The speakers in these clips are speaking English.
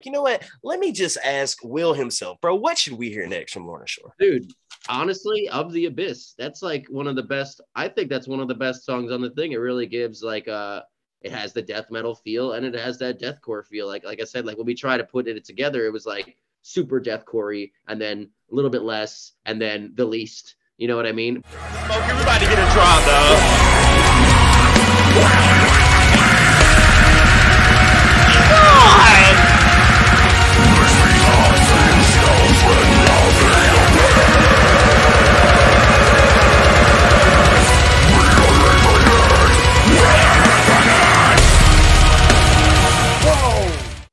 You know what? Let me just ask Will himself, bro. What should we hear next from Lorna Shore? Dude, honestly, Of the Abyss. That's like one of the best. I think that's one of the best songs on the thing. It really gives like it has the death metal feel and it has that deathcore feel. Like I said, like when we try to put it together, it was like super deathcore and then a little bit less and then the least. You know what I mean? Everybody get a drop, dog.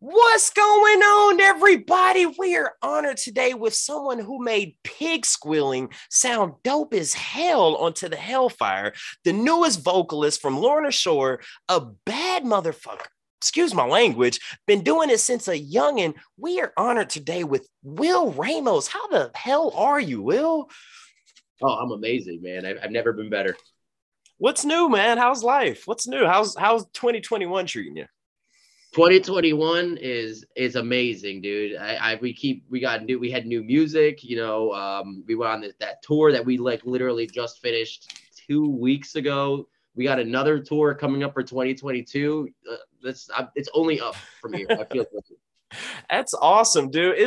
What's going on, everybody? We are honored today with someone who made pig squealing sound dope as hell onto the hellfire, the newest vocalist from Lorna Shore, a bad motherfucker. Excuse my language, been doing it since a youngin'. We are honored today with Will Ramos. How the hell are you, Will? Oh, I'm amazing, man. I've never been better. What's new, man? How's life? What's new? How's 2021 treating you? 2021 is amazing, dude. We had new music, we went on that tour that we like literally just finished 2 weeks ago. We got another tour coming up for 2022. It's only up from here. I feel good. That's awesome, dude.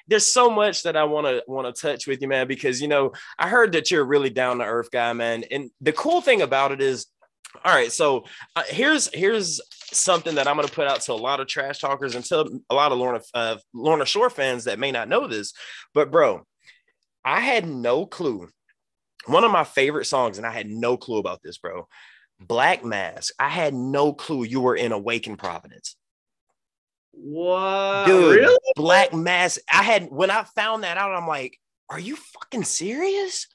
There's so much that I want to touch with you, man, because I heard that you're a really down to earth guy, man. And the cool thing about it is, all right, so here's something that I'm going to put out to a lot of trash talkers and to a lot of Lorna Shore fans that may not know this, but bro, I had no clue. One of my favorite songs, and I had no clue about this, bro. Black Mask. I had no clue you were in Awaken Providence. What? Dude, really? Black Mask. When I found that out, I'm like, are you fucking serious?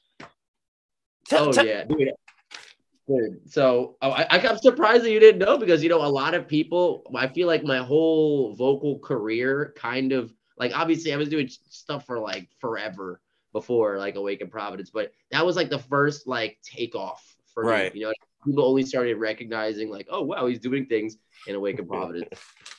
Yeah, dude. So I'm surprised that you didn't know because, a lot of people, I feel like my whole vocal career kind of like, obviously I was doing stuff for like forever before like Awaken Providence, but that was like the first like takeoff for me. People only started recognizing like, oh, wow, he's doing things in Awaken Providence.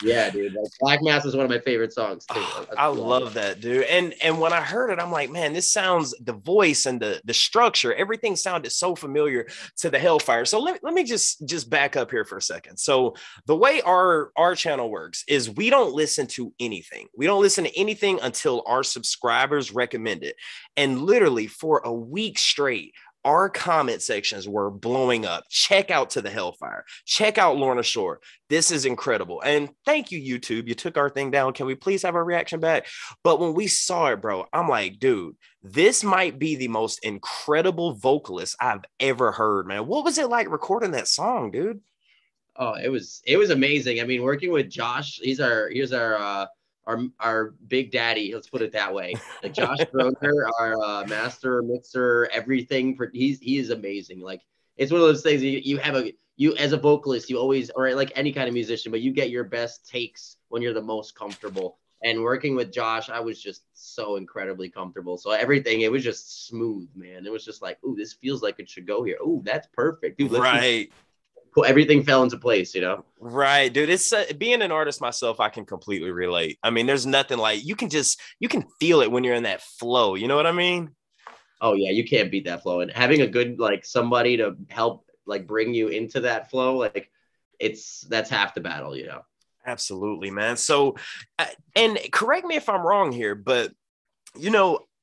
Yeah, dude. Like, Black Mass is one of my favorite songs too. I love that, dude. And when I heard it, I'm like, man, this sounds, the voice and the structure, everything sounded so familiar to the Hellfire. So let me just back up here for a second. So the way our channel works is we don't listen to anything. We don't listen to anything until our subscribers recommend it. And literally for a week straight, our comment sections were blowing up. Check out To the Hellfire. Check out Lorna Shore. This is incredible. And thank you, YouTube. You took our thing down. Can we please have our reaction back? But when we saw it, bro, I'm like, dude, this might be the most incredible vocalist I've ever heard, man. What was it like recording that song, dude? Oh, it was amazing. I mean, working with Josh, he's our big daddy, let's put it that way. Like Josh Broker, our master mixer, everything. He is amazing. Like, it's one of those things you as a vocalist, you always, or like any kind of musician, but you get your best takes when you're the most comfortable. And working with Josh, I was just so incredibly comfortable. So everything, it was just smooth, man. It was just like, ooh, this feels like it should go here. Ooh, that's perfect, dude. Right. Everything fell into place, Right, dude. It's being an artist myself, I can completely relate. I mean, there's nothing like you can feel it when you're in that flow. You know what I mean? Oh yeah, you can't beat that flow. And having a good like somebody to help like bring you into that flow, like that's half the battle, Absolutely, man. So, and correct me if I'm wrong here, but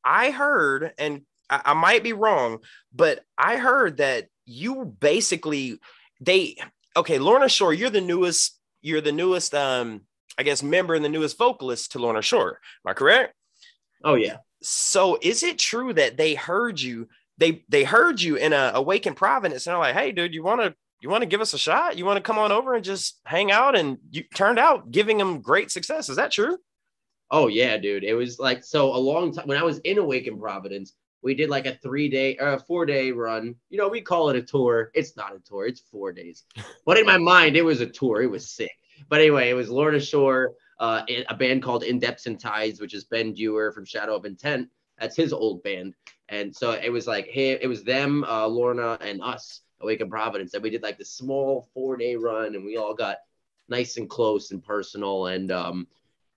I heard, and I might be wrong, but I heard that you basically Lorna Shore, you're the newest, I guess, member and the newest vocalist to Lorna Shore. Am I correct? Oh yeah. So is it true that they heard you? They heard you in Awaken Providence and they're like, hey, dude, you want to give us a shot? You want to come on over and just hang out? And you turned out giving them great success. Is that true? Oh yeah, dude. It was like, so a long time when I was in Awaken Providence, we did like a 4-day run. We call it a tour. It's not a tour. It's 4 days. But in my mind, it was a tour. It was sick. But anyway, it was Lorna Shore, a band called In Depths and Tides, which is Ben Dewar from Shadow of Intent. That's his old band. And so it was like, hey, it was them, Lorna, and us, Awaken Providence. And we did like the small 4-day run, and we all got nice and close and personal. And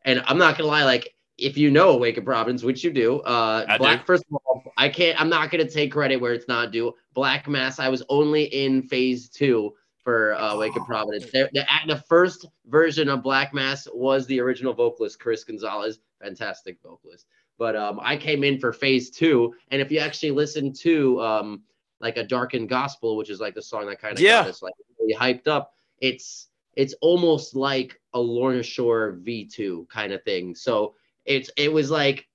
And I'm not gonna lie, like if you know Awakened Providence, which you do, I First of all, I'm not gonna take credit where it's not due. Black Mass, I was only in phase 2 for Awakened Providence. The first version of Black Mass was the original vocalist Chris Gonzalez, fantastic vocalist. But I came in for phase 2, and if you actually listen to like a Darkened Gospel, which is like the song that kind of got us like really hyped up, it's almost like a Lorna Shore V2 kind of thing. So it was like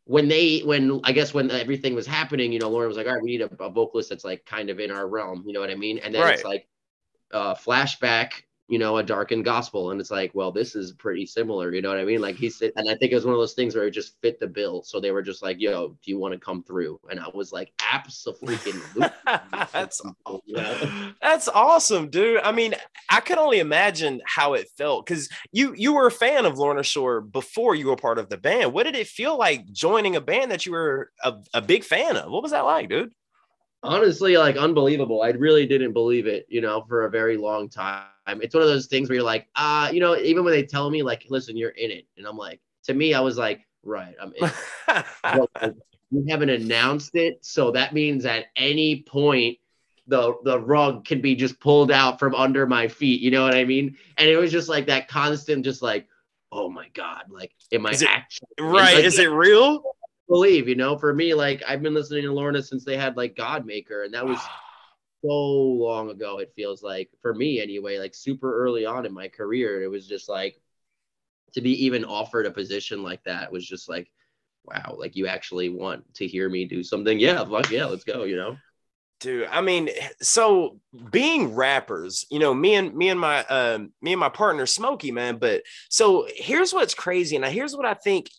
when I guess when everything was happening, Lorna was like, all right, we need a vocalist that's like kind of in our realm, you know what I mean? And then it's like flashback, a Darkened Gospel, and it's like, well, this is pretty similar, you know what I mean? Like he said, and I think it was one of those things where it just fit the bill. So they were just like, yo, do you want to come through? And I was like, absolutely. That's awesome, dude. I mean, I could only imagine how it felt, because you were a fan of Lorna Shore before you were part of the band. What did it feel like joining a band that you were a big fan of? What was that like, dude? Honestly, like unbelievable. I really didn't believe it, for a very long time. It's one of those things where you're like, even when they tell me like, listen, you're in it. And I'm like, to me, I was like, right, I'm in it. But you haven't announced it. So that means at any point, the rug can be just pulled out from under my feet. You know what I mean? And it was just like that constant, just like, oh my God, like, am I actually right? Like, is it real? Believe, for me, like I've been listening to Lorna since they had like Godmaker, and that was so long ago. It feels like, for me anyway, like super early on in my career. It was just like, to be even offered a position like that was just like, wow, like you actually want to hear me do something. Yeah, fuck yeah, let's go, Dude, I mean, so being rappers, me and my partner Smokey, man. But so here's what's crazy, and here's what I think,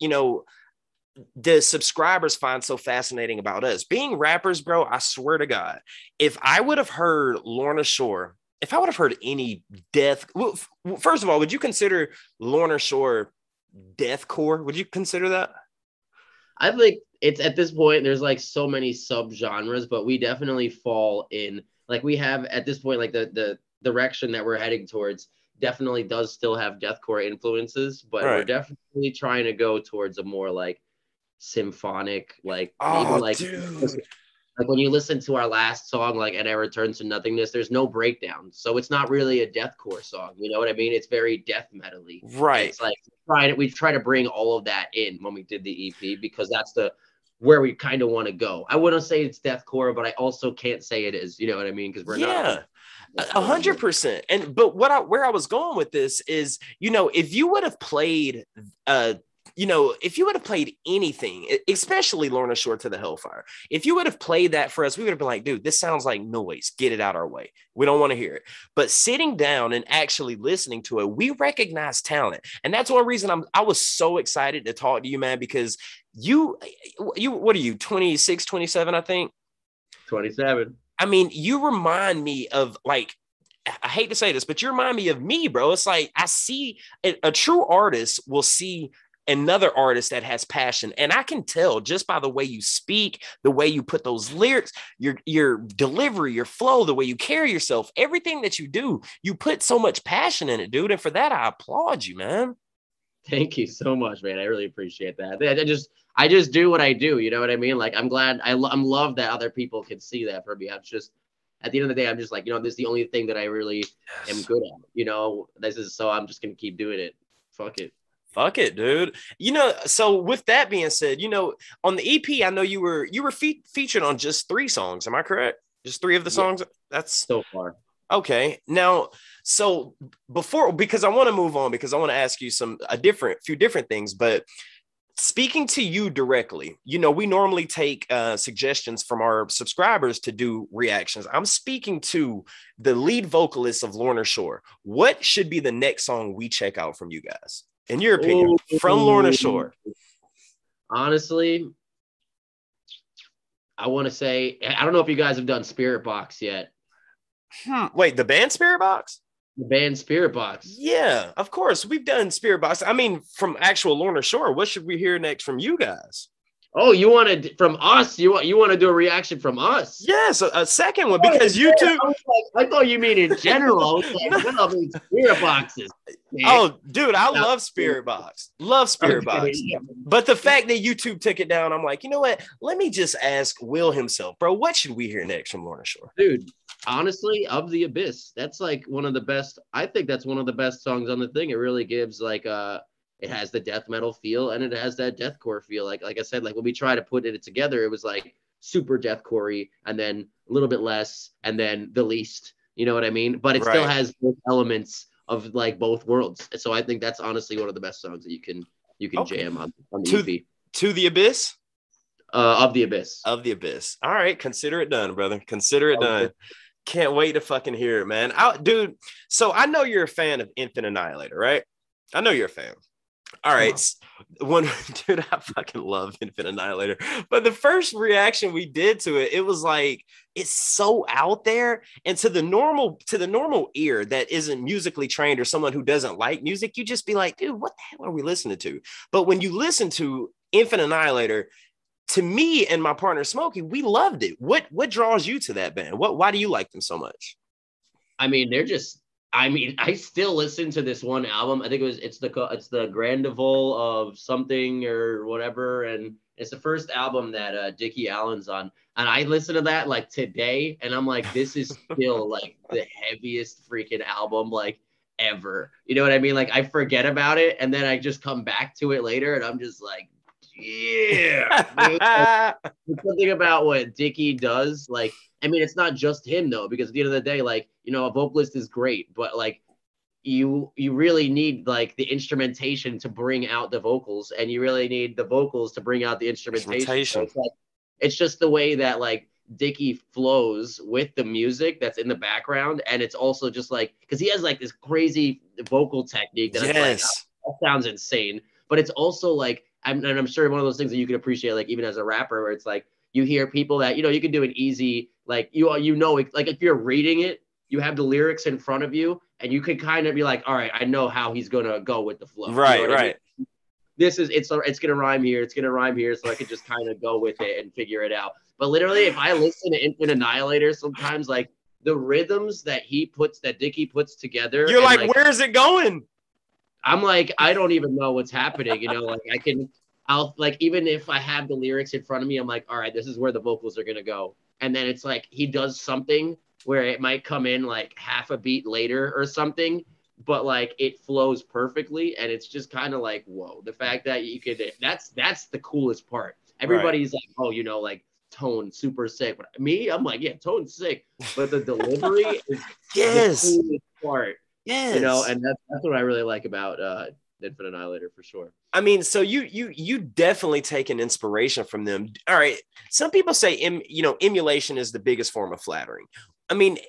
the subscribers find so fascinating about us being rappers, bro. I swear to God, if I would have heard Lorna Shore, if I would have heard any death, well, first of all, would you consider Lorna Shore deathcore? Would you consider that? I think it's at this point, there's like so many subgenres, but we definitely fall in, like we have at this point, like the direction that we're heading towards definitely does still have deathcore influences, but we're definitely trying to go towards a more like symphonic, like even like dude. Like when you listen to our last song, like "And I Return to Nothingness," there's no breakdown, so it's not really a deathcore song. You know what I mean? It's very death metal-y. Right. It's like we try to bring all of that in when we did the EP, because that's where we kind of want to go. I wouldn't say it's deathcore, but I also can't say it is. You know what I mean? Because we're not. 100%. And but where I was going with this is, if you would have played if you would have played anything, especially Lorna Shore to the Hellfire, if you would have played that for us, we would have been like, dude, this sounds like noise. Get it out our way. We don't want to hear it. But sitting down and actually listening to it, we recognize talent. And that's one reason I was so excited to talk to you, man, because you, what are you, 26, 27, I think? 27. I mean, you remind me of like, I hate to say this, but you remind me of me, bro. It's like, I see a true artist will see another artist that has passion. And I can tell just by the way you speak, the way you put those lyrics, your delivery, your flow, the way you carry yourself, everything that you do, you put so much passion in it, dude. And for that, I applaud you, man. Thank you so much, man. I really appreciate that. I just do what I do. You know what I mean? Like, I'm glad I'm love that other people can see that for me. I'm just, at the end of the day, I'm just like, this is the only thing that I really am good at, so I'm just going to keep doing it. Fuck it. Fuck it, dude. So with that being said, on the EP, I know you were featured on just 3 songs. Am I correct? Just 3 of the songs? That's so far. Okay. Now, so because I want to move on, because I want to ask you few different things, but speaking to you directly, we normally take suggestions from our subscribers to do reactions. I'm speaking to the lead vocalist of Lorna Shore. What should be the next song we check out from you guys? In your opinion, from Lorna Shore? Honestly, I want to say, I don't know if you guys have done Spirit Box yet. Wait, the band Spirit Box? The band Spirit Box. Yeah, of course. We've done Spirit Box. I mean, from actual Lorna Shore, what should we hear next from you guys? Oh, you want to from us? You want to do a reaction from us? Yes, a second one because YouTube. I thought you mean in general. I was like, No. well, I mean, spirit boxes. Oh, dude, I love Spirit Box. Love Spirit Okay, Box. yeah. But the fact that YouTube took it down, I'm like, you know what? Let me just ask Will himself, bro. What should we hear next from Lorna Shore? Dude, honestly, Of the Abyss. That's like one of the best. I think that's one of the best songs on the thing. It really gives like it has the death metal feel and it has that deathcore feel. Like I said, like when we try to put it together, it was like super deathcore-y and then a little bit less and then the least. You know what I mean? But it still Right. has both elements of like both worlds. So I think that's honestly one of the best songs that you can Okay. jam on the To EP. to the Abyss. Of the Abyss. Of the Abyss. All right, consider it done, brother. Consider it done. Can't wait to fucking hear it, man. Dude, so I know you're a fan of Infant Annihilator, right? I know you're a fan. All right. One dude, I fucking love Infant Annihilator. But the first reaction we did to it, it was like it's so out there. And to the normal ear that isn't musically trained or someone who doesn't like music, you just be like, dude, what the hell are we listening to? But when you listen to Infant Annihilator, to me and my partner Smokey, we loved it. What draws you to that band? Why do you like them so much? I mean, I still listen to this one album. I think it's the Grandival of something or whatever, and it's the first album that Dickie Allen's on. And I listen to that like today, and I'm like, this is still like the heaviest freaking album like ever. You know what I mean? Like I forget about it, and then I just come back to it later, and I'm just like, yeah. There's something about what Dickie does, like. I mean, it's not just him though, because at the end of the day, like, you know, a vocalist is great, but like you really need like the instrumentation to bring out the vocals, and you really need the vocals to bring out the instrumentation. So it's like it's just the way that like Dickie flows with the music that's in the background, and it's also just like because he has like this crazy vocal technique that it's like oh, that sounds insane, but it's also like and I'm sure one of those things that you can appreciate like even as a rapper where it's like you hear people that you know you can do an easy like you know like if you're reading it you have the lyrics in front of you and you can kind of be like all right I know how he's gonna go with the flow right you know right I mean? This is it's gonna rhyme here so I could just kind of go with it and figure it out but literally if I listen to Infant Annihilator sometimes like the rhythms that Dickie puts together you're like where's it going I'm like I don't even know what's happening you know like I'll like even if I have the lyrics in front of me I'm like all right this is where the vocals are gonna go and then it's like he does something where it might come in like half a beat later or something, but like it flows perfectly. And it's just kind of like, whoa, the fact that you could, that's the coolest part. Everybody's like, oh, you know, like tone super sick. But me, I'm like, yeah, tone's sick. But the delivery is the coolest part. Yes. You know, and that's what I really like about Infant Annihilator for sure. I mean, so you definitely take an inspiration from them. All right. Some people say, emulation is the biggest form of flattering. I mean,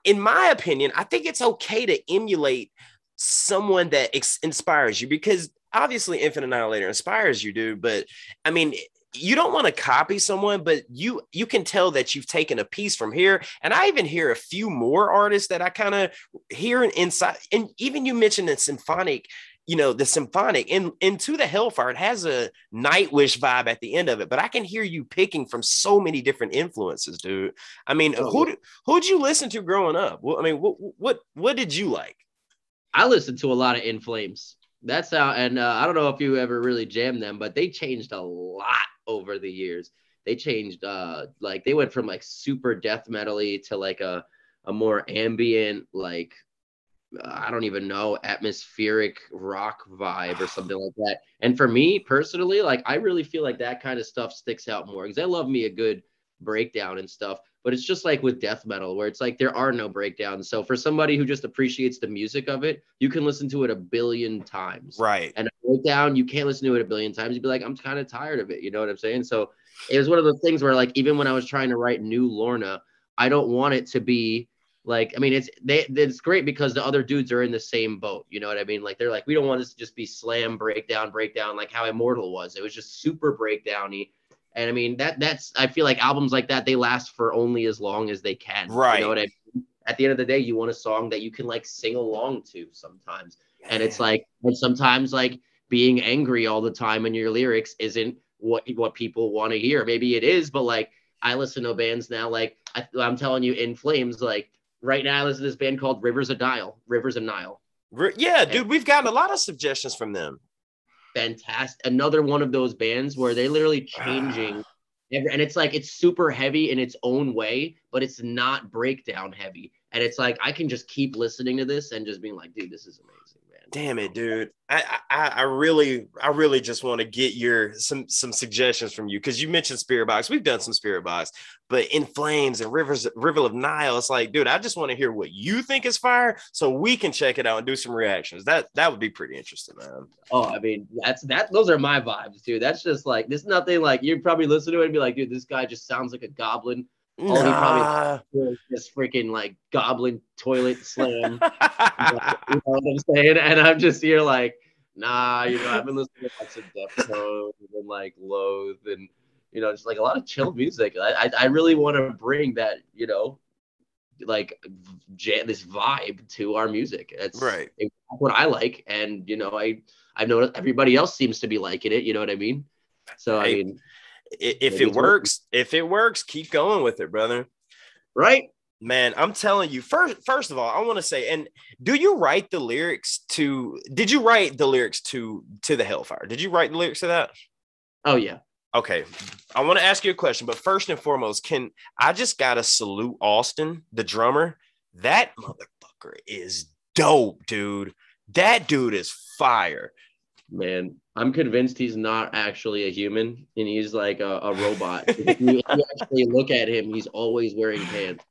in my opinion, I think it's okay to emulate someone that inspires you because obviously Infinite Annihilator inspires you, dude. But I mean, you don't want to copy someone, but you can tell that you've taken a piece from here. And I even hear a few more artists that I kind of hear inside. And even you mentioned the symphonic into the Hellfire, it has a Nightwish vibe at the end of it, but I can hear you picking from so many different influences, dude. I mean, who'd you listen to growing up? Well, I mean, what did you like? I listened to a lot of In Flames. That's how, and I don't know if you ever really jammed them, but they changed a lot over the years. They changed, like they went from like super death metal-y to like a more ambient, like I don't even know, atmospheric rock vibe or something like that. And for me personally, like I really feel like that kind of stuff sticks out more because I love me a good breakdown and stuff. But it's just like with death metal where it's like there are no breakdowns. So for somebody who just appreciates the music of it, you can listen to it a billion times. Right. And a breakdown, you can't listen to it a billion times. You'd be like, I'm kind of tired of it. You know what I'm saying? So it was one of those things where like even when I was trying to write new Lorna, I don't want it to be like, I mean, it's great because the other dudes are in the same boat. You know what I mean? Like, they're like, we don't want this to just be slam, breakdown, like how Immortal was. It was just super breakdowny. And I mean, that's, I feel like albums like that, they last for only as long as they can. Right. You know what I mean? At the end of the day, you want a song that you can like sing along to sometimes. And it's like, and sometimes like being angry all the time in your lyrics isn't what people want to hear. Maybe it is, but like I listen to bands now, like I'm telling you, In Flames, like right now I listen to this band called Rivers of Nile. Yeah, dude, we've gotten a lot of suggestions from them. Fantastic. Another one of those bands where they're literally changing and it's like it's super heavy in its own way, but it's not breakdown heavy. And it's like I can just keep listening to this and just being like, dude, this is amazing, man. Damn it, dude. I really just want to get some suggestions from you, because you mentioned Spirit Box. We've done some Spirit Box, but In Flames and River of Nile, it's like, dude, I just want to hear what you think is fire so we can check it out and do some reactions. That would be pretty interesting, man. Oh, I mean, those are my vibes, dude. That's just like, there's nothing like you probably listen to it and be like, dude, this guy just sounds like a goblin. All he probably is just freaking like goblin toilet slam. You know what I'm saying? And I'm just here like, nah, I've been listening to lots of Deftones and like Loathe and just like a lot of chill music. I really want to bring that, like this vibe to our music. It's right. It's what I like, and I know everybody else seems to be liking it. You know what I mean? So hey, I mean, if it works, keep going with it, brother. Right? Man, I'm telling you, first of all, I want to say, and did you write the lyrics to the Hellfire? Did you write the lyrics to that? Oh, yeah. Okay. I want to ask you a question, but first and foremost, I just got to salute Austin, the drummer. That motherfucker is dope, dude. That dude is fire. Man, I'm convinced he's not actually a human and he's like a robot. If you actually look at him, he's always wearing pants.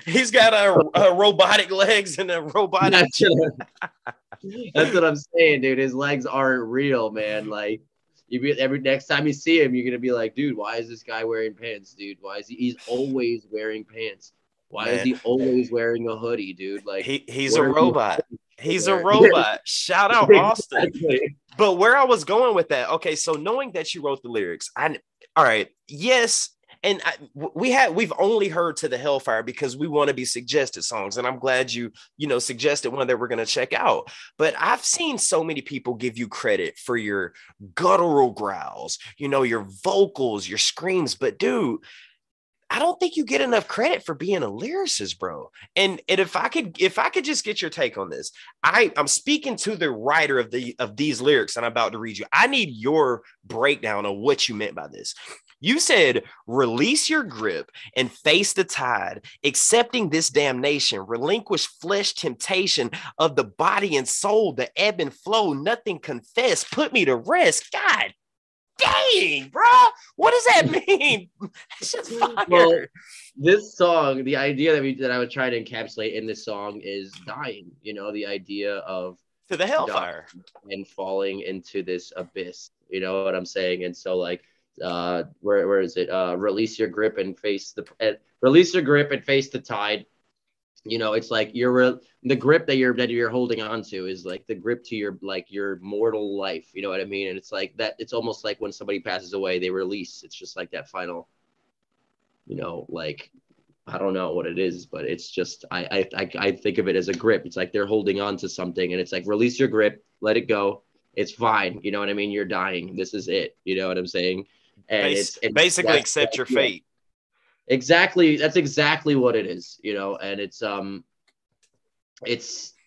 He's got a robotic legs and a robotic. That's what I'm saying, dude. His legs aren't real, man. Like every next time you see him, you're gonna be like, dude, why is this guy wearing pants, dude? Why is he's always wearing pants? Why is he always wearing a hoodie, dude? Like he's a robot. He's a robot. Shout out Austin. Exactly. But where I was going with that, okay, so knowing that you wrote the lyrics, all right, yes. And we've only heard To the Hellfire because we want to be suggested songs. And I'm glad you suggested one that we're going to check out. But I've seen so many people give you credit for your guttural growls, your vocals, your screams. But dude, I don't think you get enough credit for being a lyricist, bro. And if I could just get your take on this, I'm speaking to the writer of these lyrics and I'm about to read you. I need your breakdown of what you meant by this. You said, release your grip and face the tide, accepting this damnation, relinquish flesh temptation of the body and soul, the ebb and flow, nothing confess, put me to rest. God dang, bro. What does that mean? It's just fire. Well, this song, the idea that I would try to encapsulate in this song is dying, the idea of To the Hellfire and falling into this abyss, you know what I'm saying? And so like, where is it? Release your grip and face the tide. It's like the grip that you're holding on to is like the grip to your mortal life. You know what I mean? And it's like that. It's almost like when somebody passes away, they release. It's just like that final. Like I don't know what it is, but it's just I think of it as a grip. It's like they're holding on to something, and it's like release your grip, let it go. It's fine. You know what I mean? You're dying. This is it. You know what I'm saying? And it's basically accept your fate. Exactly. That's exactly what it is, and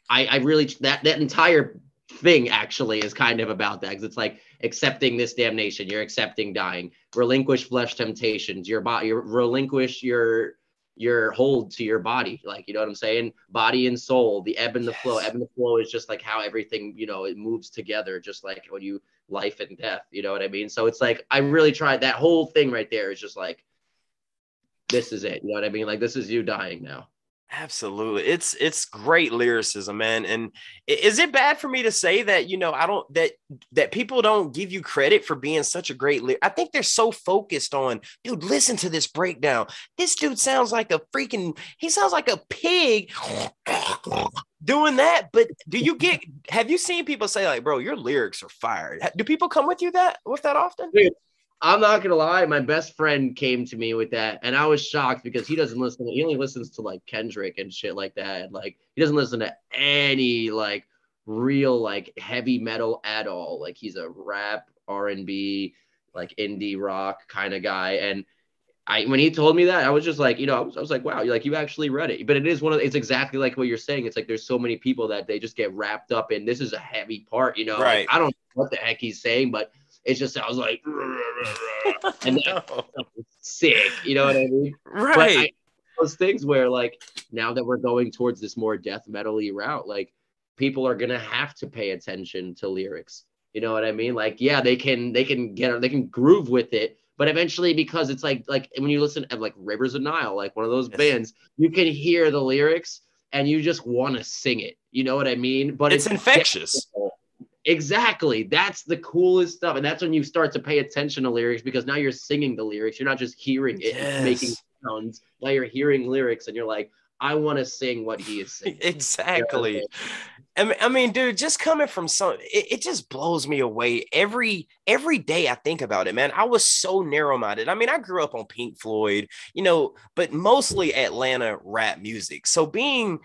I really, that entire thing actually is kind of about that. Cause it's like accepting this damnation. You're accepting dying, relinquish flesh temptations, your body, relinquish your hold to your body. Like, you know what I'm saying? Body and soul, the ebb and the flow. Ebb and the flow is just like how everything, it moves together, just like when you life and death, you know what I mean? So it's like, I really tried that whole thing right there is just like, this is it. You know what I mean? Like, this is you dying now. Absolutely. It's great lyricism, man. And is it bad for me to say that, that people don't give you credit for being such a great lyric? I think they're so focused on, dude, listen to this breakdown. This dude sounds like he sounds like a pig doing that. But have you seen people say like, bro, your lyrics are fire? Do people come with that often? Dude, I'm not gonna lie, my best friend came to me with that, and I was shocked because he only listens to like Kendrick and shit like that. And, like, he doesn't listen to any like real like heavy metal at all. Like, he's a rap, R&B, like indie rock kind of guy. And when he told me that, I was just like, I was like, wow, you actually read it. But it is it's exactly like what you're saying. It's like there's so many people that they just get wrapped up in. This is a heavy part, Right. Like, I don't know what the heck he's saying, but it's just I was like, and that's sick, you know what I mean? Right. But those things where like now that we're going towards this more death metal-y route, like people are gonna have to pay attention to lyrics. You know what I mean? Like, yeah, they can groove with it. But eventually, because it's like when you listen to like Rivers of Nile, like one of those bands, you can hear the lyrics and you just want to sing it. You know what I mean? But it's infectious. Exactly. That's the coolest stuff. And that's when you start to pay attention to lyrics, because now you're singing the lyrics. You're not just hearing it and making sounds. Now you're hearing lyrics and you're like, I want to sing what he is singing. Exactly. I mean, dude, just coming from it just blows me away every day I think about it, man. I was so narrow-minded. I mean, I grew up on Pink Floyd, but mostly Atlanta rap music. So being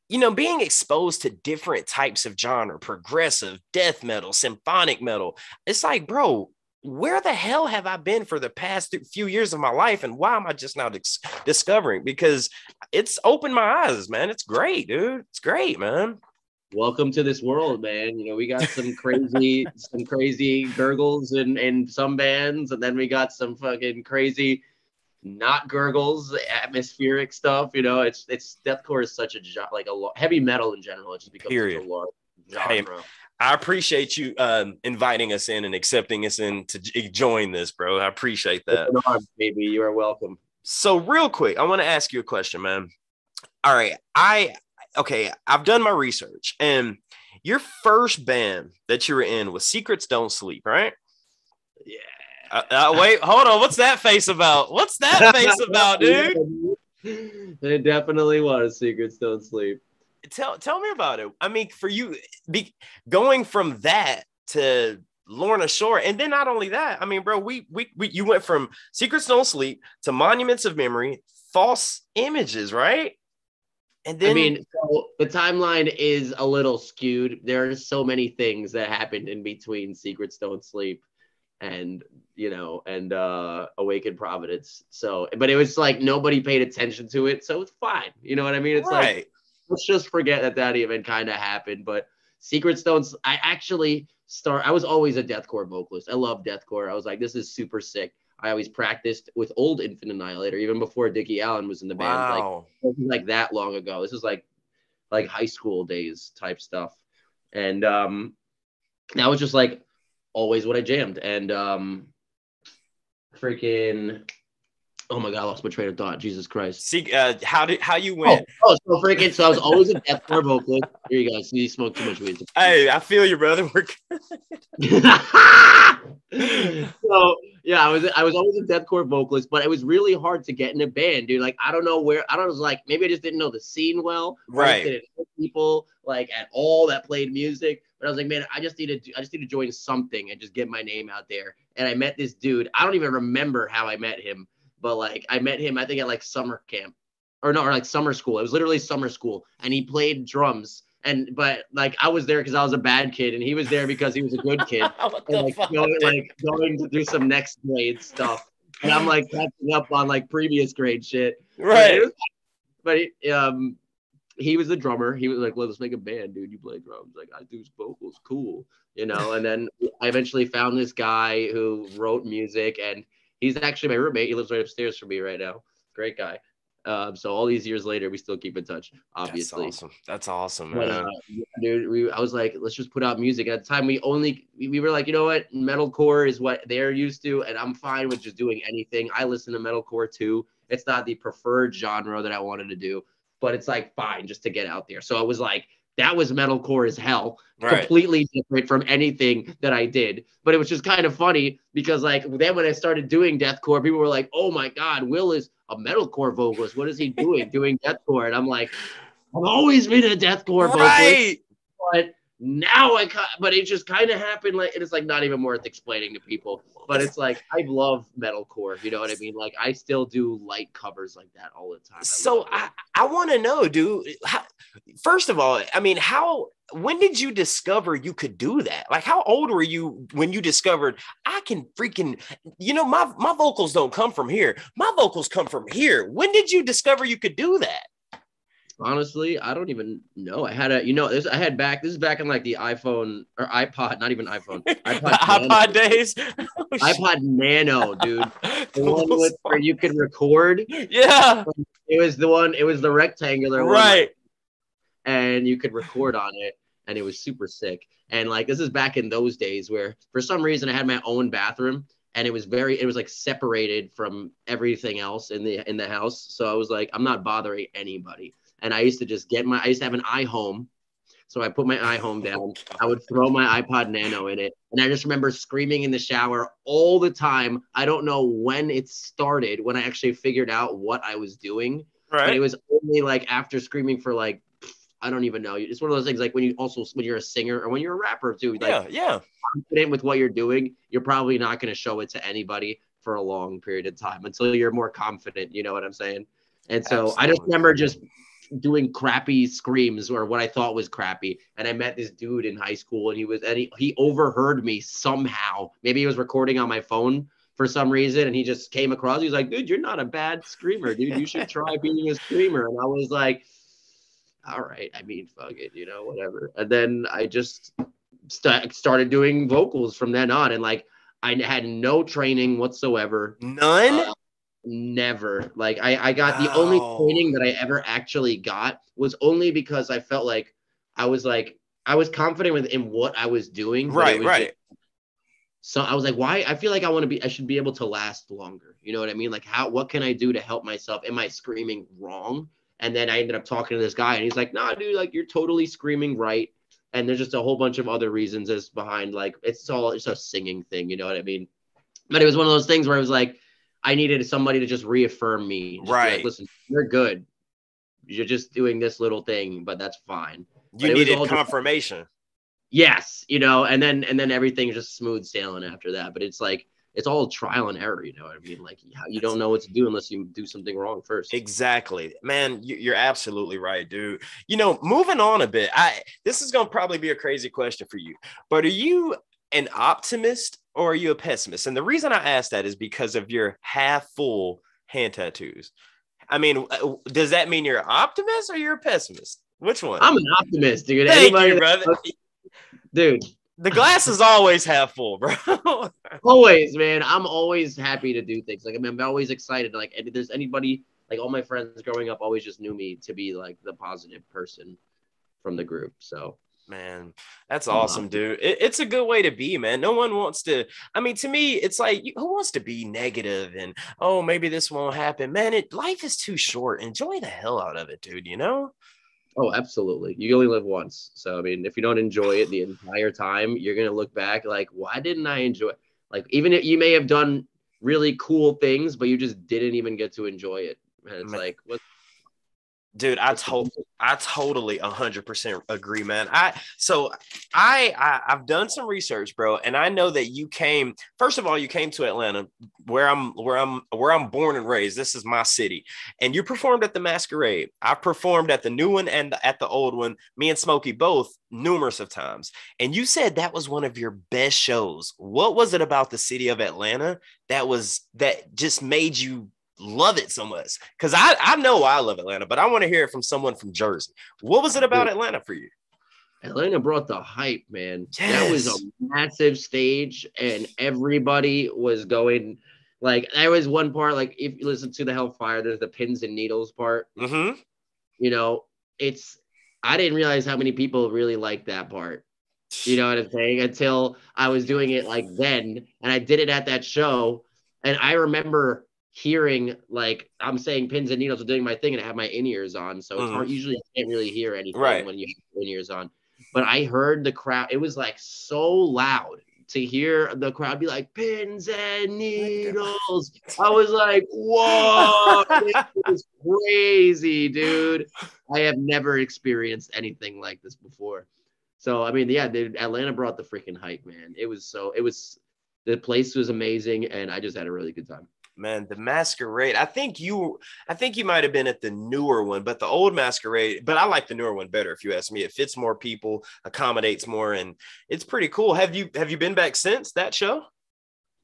exposed to different types of genre, progressive, death metal, symphonic metal, it's like, bro, where the hell have I been for the past few years of my life? And why am I just now discovering? Because it's opened my eyes, man. It's great, dude. It's great, man. Welcome to this world, man. We got some crazy gurgles in some bands, and then we got some fucking crazy not gurgles, atmospheric stuff. It's deathcore is such a heavy metal in general. It just becomes such a large genre. Hey, I appreciate you inviting us in and accepting us in to join this, bro. I appreciate that. Baby, you are welcome. So real quick, I want to ask you a question, man. All right. I've done my research, and your first band that you were in was Secrets Don't Sleep, right? Yeah. Wait, hold on. What's that face about? What's that face about, dude? It definitely was Secrets Don't Sleep. Tell me about it. I mean, for you, going from that to Lorna Shore, and then not only that, I mean, bro, you went from Secrets Don't Sleep to Monuments of Memory, False Images, right? And then, I mean, so the timeline is a little skewed. There are so many things that happened in between Secrets Don't Sleep and Awakened Providence. So, but it was like nobody paid attention to it, so it's fine. You know what I mean? It's right. Like, let's just forget that even kind of happened. But Secrets Don't. I was always a deathcore vocalist. I love deathcore. I was like, this is super sick. I always practiced with old Infant Annihilator, even before Dickie Allen was in the band. Wow. Like that long ago. This is like high school days type stuff. And that was just like always what I jammed. And freaking, oh my God, I lost my train of thought. Jesus Christ. See, how you went? So I was always a deathcore vocalist. Here you go. See, you smoke too much weed. Hey, I feel you, brother. We're So yeah, I was always a deathcore vocalist, but it was really hard to get in a band, dude. Like, I don't know where. I was like, maybe I just didn't know the scene well. Right. I didn't know people like at all that played music. But I was like, man, I just need to join something and just get my name out there. And I met this dude. I don't even remember how I met him, but like I met him, I think at like summer camp or like summer school. It was literally summer school, and he played drums. But like I was there because I was a bad kid, and he was there because he was a good kid. Going to do some next grade stuff, and I'm like catching up on like previous grade shit. Right. But he was the drummer. He was like, well, let's make a band, dude. You play drums. Like, I do vocals. Cool. And then I eventually found this guy who wrote music, and he's actually my roommate. He lives right upstairs from me right now. Great guy. So all these years later, we still keep in touch, obviously. That's awesome, man. Dude, I was like, let's just put out music. At the time, we were like, you know what? Metalcore is what they're used to, and I'm fine with just doing anything. I listen to metalcore too. It's not the preferred genre that I wanted to do, but it's like fine just to get out there. So I was like, that was metalcore as hell, right. Completely different from anything that I did. But it was just kind of funny because like then when I started doing deathcore, people were like, oh my God, Will is a metalcore vocalist. What is he doing deathcore? And I'm like, I've always been a deathcore vocalist, but now but it just kind of happened like, and it's like not even worth explaining to people. But it's like, I love metalcore, you know what I mean? Like, I still do light covers like that all the time. So I want to know, dude, first of all, I mean, when did you discover you could do that? Like, how old were you when you discovered I can freaking, my vocals don't come from here. My vocals come from here. When did you discover you could do that? Honestly, I don't even know. I had this is back in like the iPhone or iPod, not even iPhone. iPod days. iPod Nano, dude. The one where you could record. Yeah. It was the rectangular one. Right. And you could record on it, and it was super sick. And like, this is back in those days where for some reason I had my own bathroom, and it was like separated from everything else in the house. So I was like, I'm not bothering anybody. And I used to have an iHome. So I put my iHome down. I would throw my iPod Nano in it. And I just remember screaming in the shower all the time. I don't know when it started, when I actually figured out what I was doing. Right. But it was only like after screaming for like, I don't even know. It's one of those things like when you're a singer or when you're a rapper too. Like, yeah. Confident with what you're doing, you're probably not going to show it to anybody for a long period of time until you're more confident. You know what I'm saying? And so I just remember just doing crappy screams, or what I thought was crappy. And I met this dude in high school, and he overheard me somehow. Maybe he was recording on my phone for some reason, and he just came across. He was like, "Dude, you're not a bad screamer, dude. You should try being a screamer." And I was like, all right, I mean, fuck it, whatever. And then I just started doing vocals from then on. And like, I had no training whatsoever. None? Never. Like, I got the only training that I ever actually got was only because I felt like I was confident in what I was doing. Right. So I was like, why? I feel like I should be able to last longer. You know what I mean? Like, what can I do to help myself? Am I screaming wrong? And then I ended up talking to this guy, and he's like, nah, dude, like, you're totally screaming right. And there's just a whole bunch of other reasons as behind, like, it's a singing thing, you know what I mean? But it was one of those things where it was like, I needed somebody to just reaffirm me. Just right. Like, listen, you're good. You're just doing this little thing, but that's fine. You needed confirmation. Yes. And then everything just smooth sailing after that. But it's like, it's all trial and error, you know what I mean? Like, you don't know what to do unless you do something wrong first. Exactly. Man, you're absolutely right, dude. Moving on a bit, this is going to probably be a crazy question for you, but are you an optimist or are you a pessimist? And the reason I ask that is because of your half full hand tattoos. I mean, does that mean you're an optimist or you're a pessimist? Which one? I'm an optimist, dude. Thank you, brother. Dude. The glass is always half full, bro. Always, man. I'm always happy to do things. Like, I mean, I'm always excited. Like, if there's anybody, like, all my friends growing up always just knew me to be like the positive person from the group. So, man, that's awesome, dude. It's a good way to be, man. No one wants to. I mean, to me, it's like, who wants to be negative and, oh, maybe this won't happen, man. Life is too short. Enjoy the hell out of it, dude. Oh, absolutely. You only live once. So, I mean, if you don't enjoy it the entire time, you're going to look back like, why didn't I enjoy it? Like, even if you may have done really cool things, but you just didn't even get to enjoy it. And it's like, what? Dude, I totally 100% agree, man. I've done some research, bro, and I know that you came. First of all, you came to Atlanta, where I'm born and raised. This is my city, and you performed at the Masquerade. I performed at the new one and at the old one. Me and Smokey both numerous of times. And you said that was one of your best shows. What was it about the city of Atlanta that just made you love it so much? Because I know I love Atlanta, but I want to hear it from someone from Jersey. What was it about Atlanta for you? Atlanta brought the hype, man. Yes. That was a massive stage, and everybody was going. Like, there was one part, like, if you listen to the Hellfire, there's the pins and needles part. Mm-hmm. I didn't realize how many people really liked that part. You know what I'm saying? Until I was doing it like then, and I did it at that show, and I remember hearing, like, I'm saying pins and needles are doing my thing, and I have my in-ears on, so it's hard. Usually I can't really hear anything when you have in-ears on. But I heard the crowd. It was like so loud to hear the crowd be like, pins and needles. I was like, whoa, this is crazy, dude. I have never experienced anything like this before. So I mean, yeah, dude, Atlanta brought the freaking hype, man. The place was amazing, and I just had a really good time. Man, the Masquerade. I think you might have been at the newer one, but the old Masquerade. But I like the newer one better, if you ask me. It fits more people, accommodates more, and it's pretty cool. Have you been back since that show?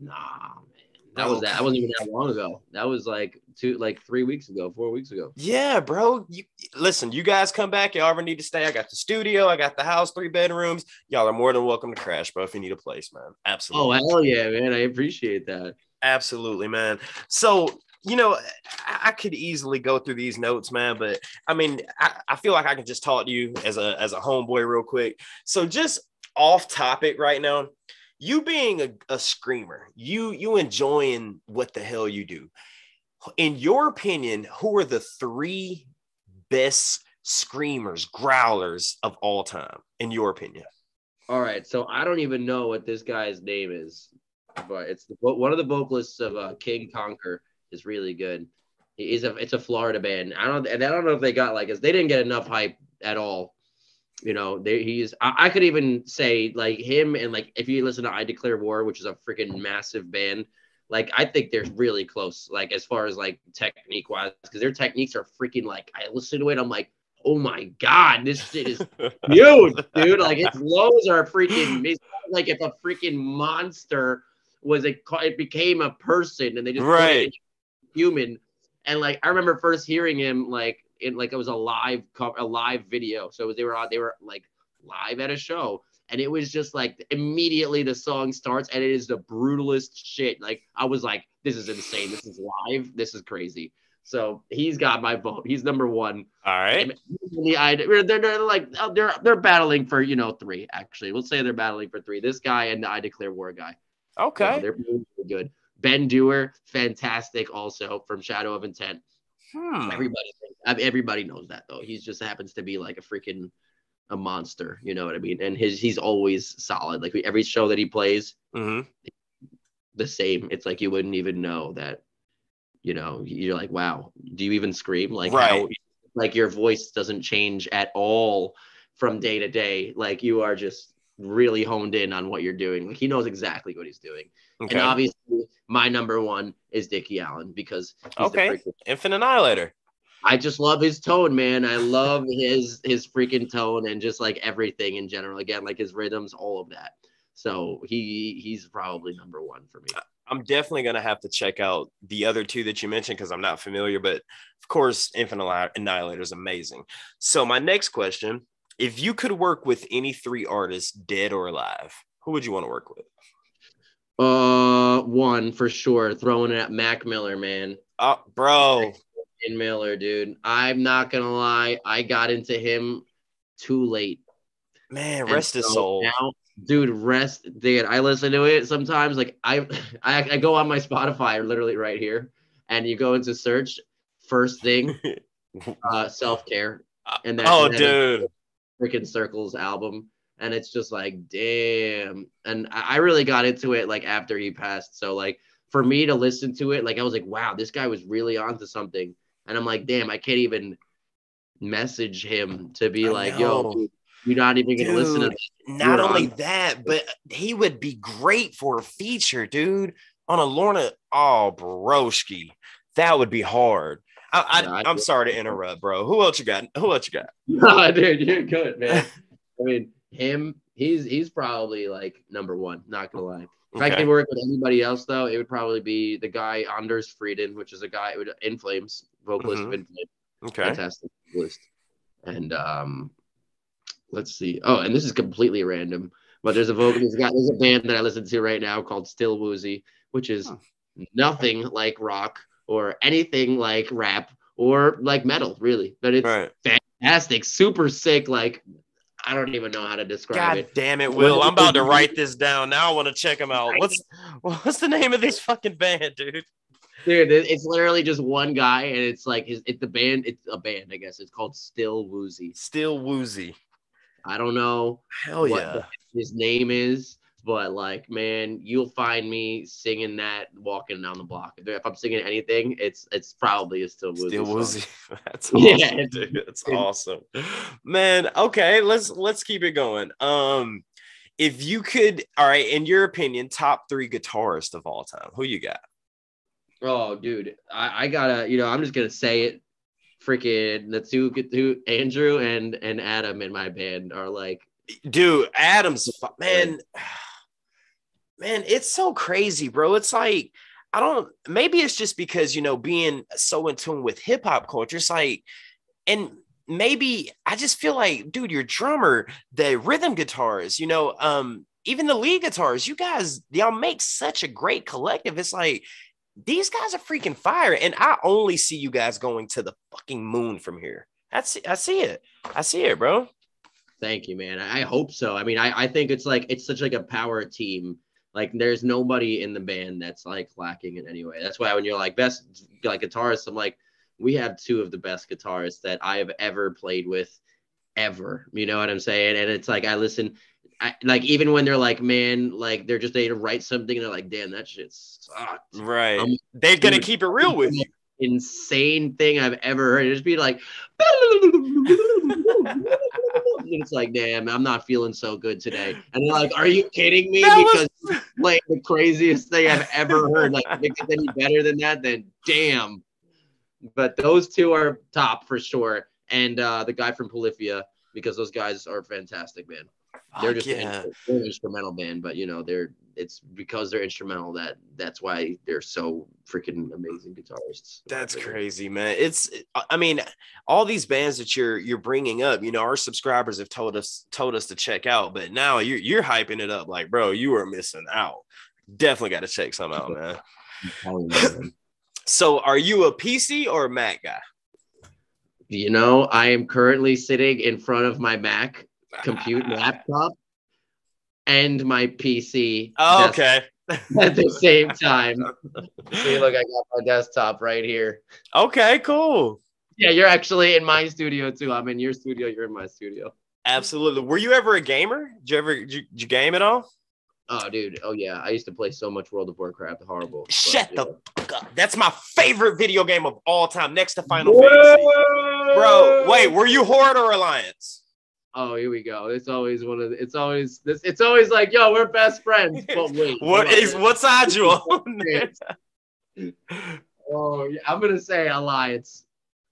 Nah, man. That wasn't even that long ago. That was like 3 weeks ago, 4 weeks ago. Yeah, bro. Listen, you guys come back. Y'all ever need to stay? I got the studio. I got the house, 3 bedrooms. Y'all are more than welcome to crash, bro, if you need a place, man. Absolutely. Oh, hell yeah, man. I appreciate that. Absolutely, man. So, I could easily go through these notes, man, but I mean, I feel like I can just talk to you as a homeboy real quick. So just off topic right now, you being a screamer, you enjoying what the hell you do. In your opinion, who are the 3 best screamers, growlers of all time, in your opinion? All right, so I don't even know what this guy's name is, but it's one of the vocalists of King Conquer is really good. It's a Florida band. I don't know if they got they didn't get enough hype at all. I could even say like him, and like if you listen to I Declare War, which is a freaking massive band, like I think they're really close, like as far as like technique wise, because their techniques are freaking I listen to it, I'm like, oh my god, this shit is huge, dude. Like its lows are freaking like if a freaking monster it became a person and they just put it in human. And like I remember first hearing him it was a live video, so they were like live at a show, and it was just like immediately the song starts and it is the brutalest shit. Like I was like, this is insane, this is live, this is crazy. So he's got my vote. He's number 1. All right. They're battling for 3. Actually, we'll say they're battling for 3. This guy and the I Declare War guy. Okay. They're really good. Ben Dewar, fantastic, also from Shadow of Intent. Everybody knows that though. He just happens to be like a monster. You know what I mean? And he's always solid. Like every show that he plays, the same. It's like you wouldn't even know that. You're like, wow, do you even scream? Like how, like your voice doesn't change at all from day to day. Like you are just really honed in on what you're doing. Like he knows exactly what he's doing. Okay. And obviously my number 1 is Dickie Allen because he's the Infinite Annihilator. I just love his tone, man. I love his freaking tone and just like everything in general. Again, like his rhythms, all of that. So he's probably number 1 for me. I'm definitely going to have to check out the other 2 that you mentioned because I'm not familiar, but of course, Infinite Annihilator is amazing. So my next question, if you could work with any 3 artists, dead or alive, who would you want to work with? 1 for sure. Throwing it at Mac Miller, man. Oh, bro. Miller, dude. I'm not going to lie. I got into him too late. Man, rest his soul. Now, dude, I listen to it sometimes. Like I go on my Spotify literally right here, and you go into search, first thing, Self-Care, and dude, freaking Circles album, and it's just like damn. And I really got into it like after he passed. So like for me to listen to it, like I was like, wow, this guy was really onto something. And I'm like, damn, I can't even message him to be like, yo, dude, you're not even going to listen to this. Not only that, but he would be great for a feature, dude, on a Lorna. Oh, broski. That would be hard. I'm sorry to interrupt, bro. Who else you got? No, dude, you're good, man. I mean, he's probably like number 1, not going to lie. If I could work with anybody else, though, it would probably be the guy Anders Frieden, which is a guy with In Flames, vocalist of In Flames. Okay. Fantastic vocalist. And let's see. Oh, and this is completely random, but there's a band that I listen to right now called Still Woozy, which is nothing like rock or anything like rap or like metal, really. But it's fantastic, super sick, like I don't even know how to describe it. God damn it, Will. I'm about to write this down. Now I want to check them out. What's the name of this fucking band, dude? Dude, it's literally just one guy, and it's like it's a band, I guess. It's called Still Woozy. Still Woozy. I don't know what his name is, But like, man, you'll find me singing that walking down the block. If I'm singing anything, it's probably Still Woozy. Still Woozy. That's awesome, yeah, dude. That's awesome, man. Okay, let's keep it going. If you could, all right, in your opinion, top 3 guitarists of all time, who you got? Oh, dude, I gotta, I'm just gonna say it. Freaking the two Andrew and Adam in my band are like, dude, Adam's man, it's so crazy, bro. It's like, maybe it's just because, being so in tune with hip hop culture, it's like, and maybe I just feel like, dude, your drummer, the rhythm guitars, even the lead guitars, y'all make such a great collective. It's like, these guys are freaking fire. And I only see you guys going to the fucking moon from here. I see it, bro. Thank you, man. I hope so. I mean, I think it's such like a power team. Like there's nobody in the band that's like lacking in any way. That's why when you're like best like guitarists, I'm like, we have 2 of the best guitarists that I have ever played with ever. You know what I'm saying? And it's like, I listen, like even when they're like, man, like they're just there to write something and they're like, damn, that shit sucked. Right. They're gonna keep it real with you. Insane thing I've ever heard. It'd just be like, it's like, damn, I'm not feeling so good today. And they're like, are you kidding me? Because you're playing the craziest thing I've ever heard. Like, if it gets any better than that, then damn. But those 2 are top for sure. And the guy from Polyphia, because those guys are fantastic, man. They're just an instrumental band, but it's because they're instrumental that's why they're so freaking amazing guitarists. That's crazy, man. I mean, all these bands that you're bringing up, our subscribers have told us to check out, but now you're hyping it up like, bro, you are missing out. Definitely got to check some out, man. So are you a PC or a Mac guy? I am currently sitting in front of my Mac laptop and my PC. Oh, okay. At the same time. See, look, I got my desktop right here. Okay, cool. Yeah, you're actually in my studio too. I'm in your studio. You're in my studio. Absolutely. Were you ever a gamer? Did you game at all? Oh, dude. Oh, yeah. I used to play so much World of Warcraft. Horrible. Shut the fuck up. That's my favorite video game of all time, next to Final Fantasy. Bro, wait, were you Horde or Alliance? Oh, here we go. It's always like, yo, we're best friends. But wait. What side you on? Oh, yeah, I'm gonna say Alliance.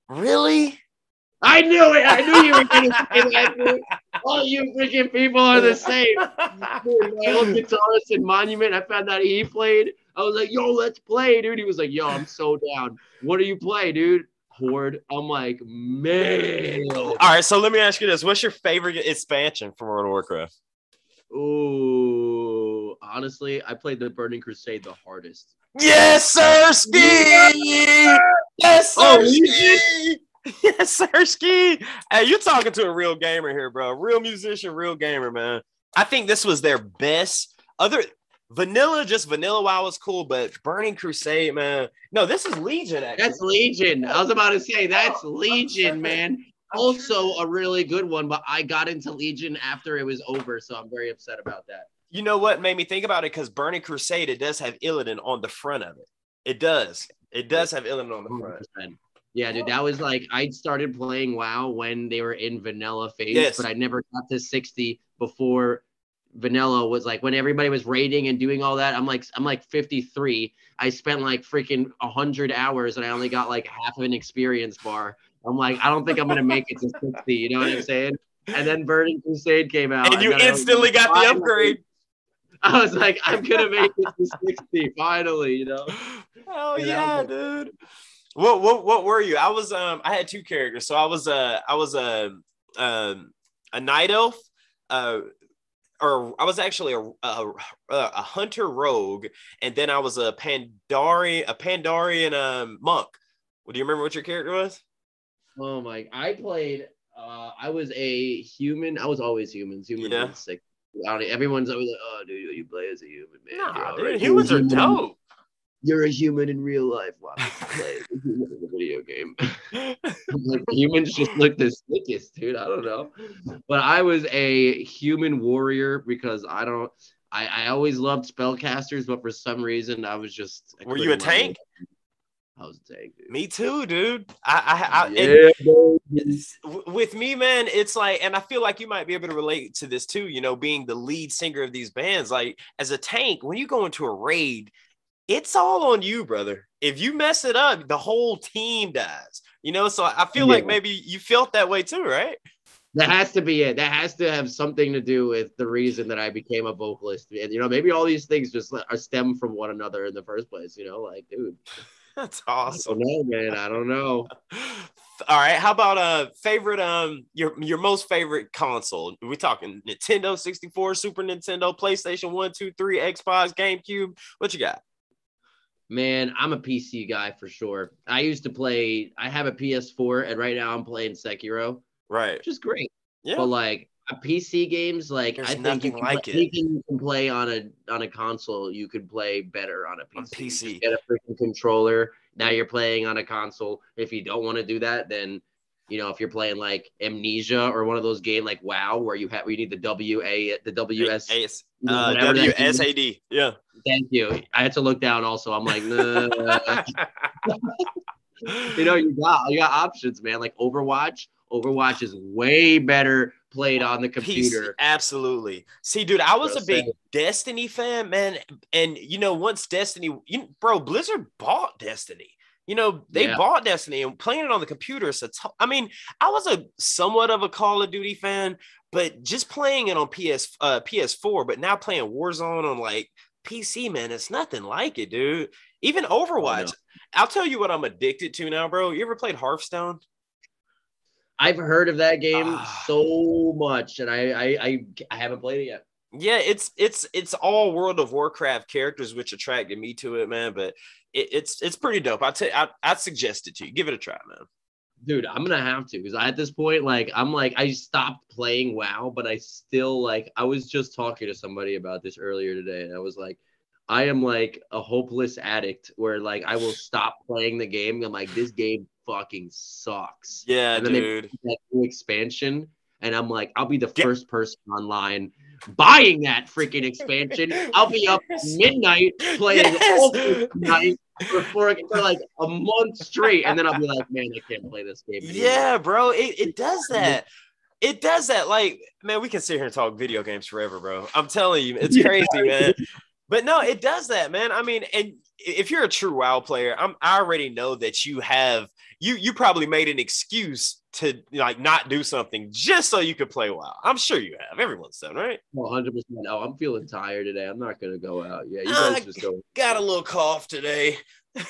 Really? I knew it. I knew you were gonna say that, dude. All you freaking people are the same. Dude, my old guitarist in Monument, I found out he played. I was like, yo, let's play, dude. He was like, yo, I'm so down. What do you play, dude? Horde. I'm like, man. All right, so let me ask you this: what's your favorite expansion from World of Warcraft? Ooh, honestly, I played the Burning Crusade the hardest. Yes, sir, Ski. Yes, sir, Ski. Yes, sir, Ski. Hey, you're talking to a real gamer here, bro. Real musician, real gamer, man. I think this was their best. Vanilla WoW was cool, but Burning Crusade, man. No, this is Legion, actually. That's Legion. I was about to say, that's Legion, man. Also a really good one, but I got into Legion after it was over, so I'm very upset about that. You know what made me think about it? Because Burning Crusade, it does have Illidan on the front of it. It does. It does have Illidan on the front. 100%. Yeah, dude, that was like, I started playing WoW when they were in vanilla phase, but I never got to 60 before vanilla was like, when everybody was raiding and doing all that. I'm like 53. I spent like freaking 100 hours and I only got like half of an experience bar. I'm like, I don't think I'm gonna make it to 60. You know what I'm saying? And then Burning Crusade came out, and you instantly got the upgrade. I was like, I'm gonna make it to 60 finally. You know? Hell yeah, dude. What were you? I had 2 characters. So I was a night elf, or I was actually a hunter rogue, and then I was a Pandarian monk. Well, do you remember what your character was? Oh my! I played. I was a human. I was always humans. Humans are sick. Everyone's always like, "Oh, dude, you play as a human, man." Nah, dude, humans are dope. You're a human in real life. Why would you play a human in a video game? Like, humans just look the sickest, dude. I don't know. But I was a human warrior because I always loved spellcasters, but for some reason I was just. Were you a tank? I was a tank, dude. Me too, dude. With me, man, it's like, and I feel like you might be able to relate to this too, you know, being the lead singer of these bands. Like, as a tank, when you go into a raid, it's all on you, brother. If you mess it up, the whole team dies, you know? So I feel like maybe you felt that way too, right? That has to be it. That has to have something to do with the reason that I became a vocalist. And, you know, maybe all these things just are stem from one another in the first place, you know? Like, dude. That's awesome. I don't know, man. I don't know. All right. How about favorite your most favorite console? We're talking Nintendo 64, Super Nintendo, PlayStation 1, 2, 3, Xbox, GameCube. What you got? Man, I'm a PC guy for sure. I used to play, I have a PS4, and right now I'm playing Sekiro. Right. Which is great. Yeah. But like PC games, like there's I think you can, anything you can play on a console, you could play better on a PC. PC. Get a freaking controller. Now you're playing on a console. If you don't want to do that, then you know, if you're playing like Amnesia or one of those games like WoW where you need the WSAD. Yeah. Thank you. I had to look down also. I'm like, nah. You know, you got options, man. Like Overwatch. Overwatch is way better played on the computer. PC, absolutely. See, dude, I was a big Destiny fan, man. And, you know, once Destiny, Blizzard bought Destiny. You know, they bought Destiny, and playing it on the computer. So, I mean, I was a somewhat of a Call of Duty fan, but just playing it on PS4, but now playing Warzone on like PC, man, it's nothing like it, dude. Even Overwatch. Oh, no. I'll tell you what I'm addicted to now, bro. You ever played Hearthstone? I've heard of that game so much, and I haven't played it yet. Yeah, it's all World of Warcraft characters, which attracted me to it, man. But it's pretty dope. I'd suggest it to you. Give it a try, man. Dude, I'm gonna have to, because at this point, like, I'm like, I stopped playing WoW, but I still like. I was just talking to somebody about this earlier today, and I was like, I am like a hopeless addict where like I will stop playing the game. I'm like, this game fucking sucks. Yeah, and then dude. They put that new expansion, and I'm like, I'll be the first person online buying that freaking expansion. I'll be up midnight playing all night for like a month straight, and then I'll be like, man, I can't play this game anymore. Yeah, bro, it does that. It does that. Like, man, we can sit here and talk video games forever, bro. I'm telling you, it's crazy, man. But no, it does that, man. I mean, and if you're a true WoW player, I already know that you probably made an excuse to like not do something just so you could play WoW. I'm sure you have. Everyone's done, right? 100%. Oh, I'm feeling tired today. I'm not gonna go out. Yeah, you guys just go. Got a little cough today. And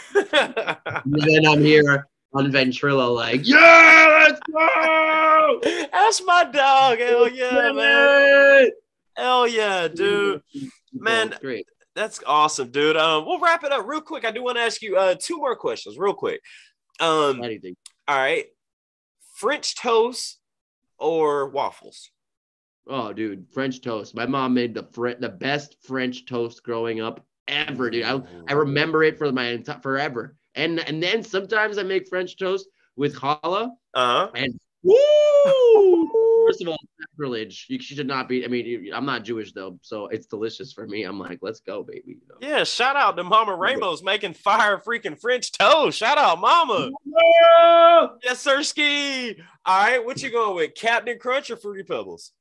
then I'm here on Ventrilo, like, yeah, let's go. That's my dog. Hell yeah, man. Hell yeah, dude. Man, great. That's awesome, dude. We'll wrap it up real quick. I do want to ask you two more questions, real quick. Anything. All right. French toast or waffles? Oh, dude, French toast. My mom made the best French toast growing up ever, dude. I remember it for my forever. And then sometimes I make French toast with challah. And woo! First of all, sacrilege. She should not be. I mean, I'm not Jewish though, so it's delicious for me. I'm like, let's go, baby. You know? Yeah, shout out to Mama Ramos making fire freaking French toast. Shout out, Mama. Yes, sir, ski. All right, what you going with, Captain Crunch or Fruity Pebbles?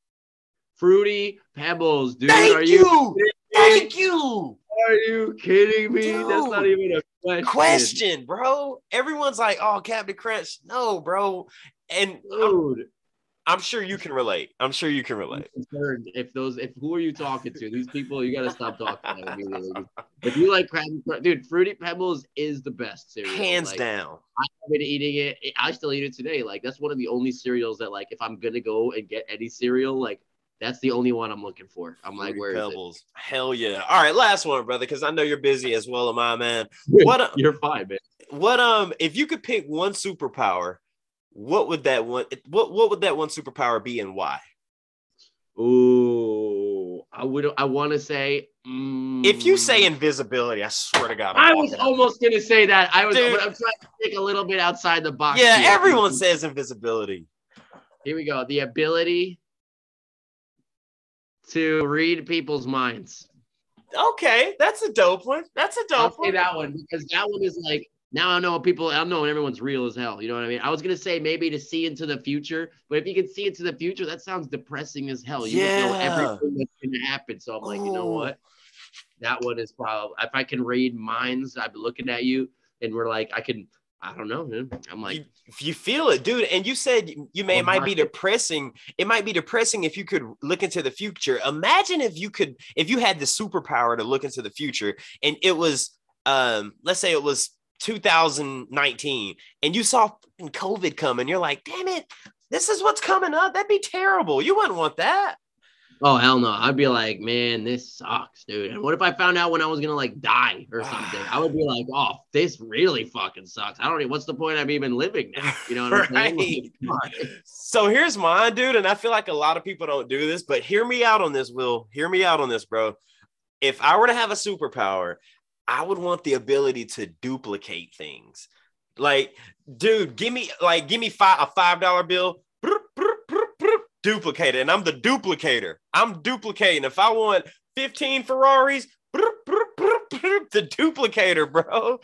Fruity Pebbles, dude. Thank you. Thank you. Are you kidding me? Dude, that's not even a question, bro. Everyone's like, oh, Captain Crunch. No, bro. And dude, I'm sure you can relate. I'm sure you can relate. If who are you talking to? These people, you gotta stop talking to them. If you like dude, Fruity Pebbles is the best cereal. Hands down. I've been eating it. I still eat it today. Like, that's one of the only cereals that, like, if I'm gonna go and get any cereal, like, that's the only one I'm looking for. I'm like, where Pebbles. Is it? Hell yeah. All right, last one, brother, because I know you're busy as well, my man. You're fine, man. What if you could pick one superpower, what would that one superpower be and why? Ooh, I want to say if you say invisibility, I swear to God. I was almost gonna say that. I'm trying to think a little bit outside the box. Yeah, everyone says invisibility. Here we go. The ability to read people's minds. Okay, that's a dope one. That's a I'll dope say one. that one because that one is like, now I know people, I know everyone's real as hell. You know what I mean? I was going to say maybe to see into the future, but if you can see into the future, that sounds depressing as hell. You just know Yeah. everything that's going to happen. So I'm like, you know Oh, what? That one is probably, if I can read minds, I've been looking at you and we're like, I don't know, man. I'm like, you feel it, dude. And you said it might be market. depressing. It might be depressing if you could look into the future. Imagine if you had the superpower to look into the future and it was, let's say it was 2019 and you saw COVID coming. You're like, damn it, this is what's coming up. That'd be terrible. You wouldn't want that. Oh, hell no. I'd be like, man, this sucks, dude. And what if I found out when I was going to like die or something? I would be like, oh, this really fucking sucks. I don't even, what's the point of even living now? You know what I'm saying? Like, So here's mine, dude. And I feel like a lot of people don't do this, but hear me out on this, Will. Hear me out on this, bro. If I were to have a superpower, I would want the ability to duplicate things. Like, dude, give me a $5 bill, duplicate it. And I'm the duplicator. I'm duplicating. If I want 15 Ferraris, the duplicator, bro.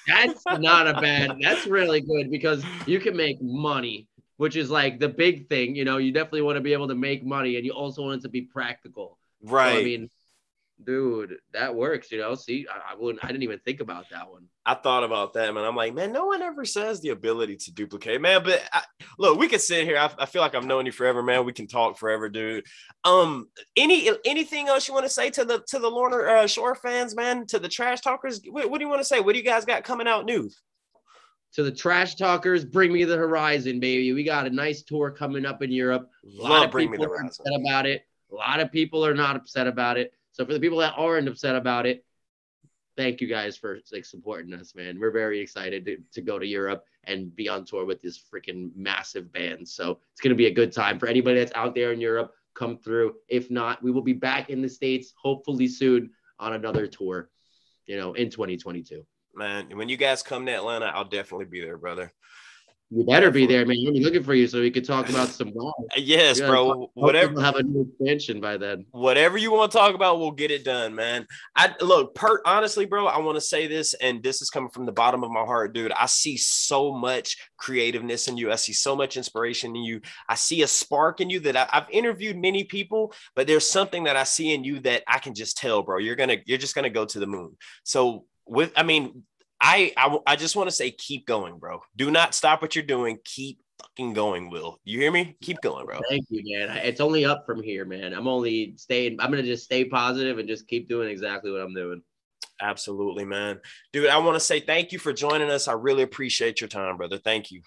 that's not a bad, that's really good because you can make money, which is like the big thing. You know, you definitely want to be able to make money and you also want it to be practical. Right. So, I mean, dude, that works, you know. See, I didn't even think about that one. I thought about that, man. I'm like, man, no one ever says the ability to duplicate, man. But look, we could sit here. I feel like I've known you forever, man. We can talk forever, dude. Anything else you want to say to the Lorna Shore fans, man? To the trash talkers, what do you want to say? What do you guys got coming out new? To the trash talkers, bring me the horizon, baby. We got a nice tour coming up in Europe. A lot of people are upset about it. A lot of people are not upset about it. So for the people that aren't upset about it, thank you guys for like supporting us, man. We're very excited to go to Europe and be on tour with this freaking massive band. So it's going to be a good time for anybody that's out there in Europe. Come through. If not, we will be back in the States hopefully soon on another tour, you know, in 2022. Man, when you guys come to Atlanta, I'll definitely be there, brother. You better be there, man. We'll be looking for you so we could talk about some bars. Yes, bro. Whatever. We'll have a new expansion by then. Whatever you want to talk about, we'll get it done, man. Honestly, bro, I want to say this, and this is coming from the bottom of my heart, dude. I see so much creativeness in you. I see so much inspiration in you. I see a spark in you that I've interviewed many people, but there's something that I see in you that I can just tell, bro. You're just gonna go to the moon. So I just want to say, keep going, bro. Do not stop what you're doing. Keep fucking going, Will. You hear me? Keep going, bro. Thank you, man. It's only up from here, man. I'm going to just stay positive and just keep doing exactly what I'm doing. Absolutely, man. Dude, I want to say thank you for joining us. I really appreciate your time, brother. Thank you.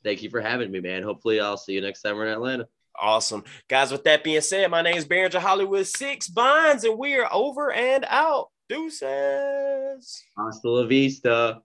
Thank you for having me, man. Hopefully I'll see you next time we're in Atlanta. Awesome. Guys, with that being said, my name is Barringer Hollywood 6 Binds, and we are over and out. Deuces. Hasta la vista.